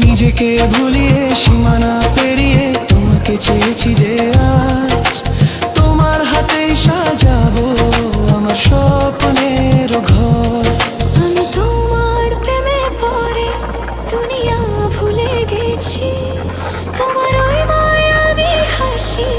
নিজেকে ভুলিয়ে সীমানা পেরিয়ে তোমাকে চেয়েছি যে আজ তোমার হাতেই সাজাবো আমার স্বপ্নের ঘর। আমি তোমার প্রেমে পড়ে দুনিয়া ভুলে গেছি, তোমার ওই মায়াবী হাসি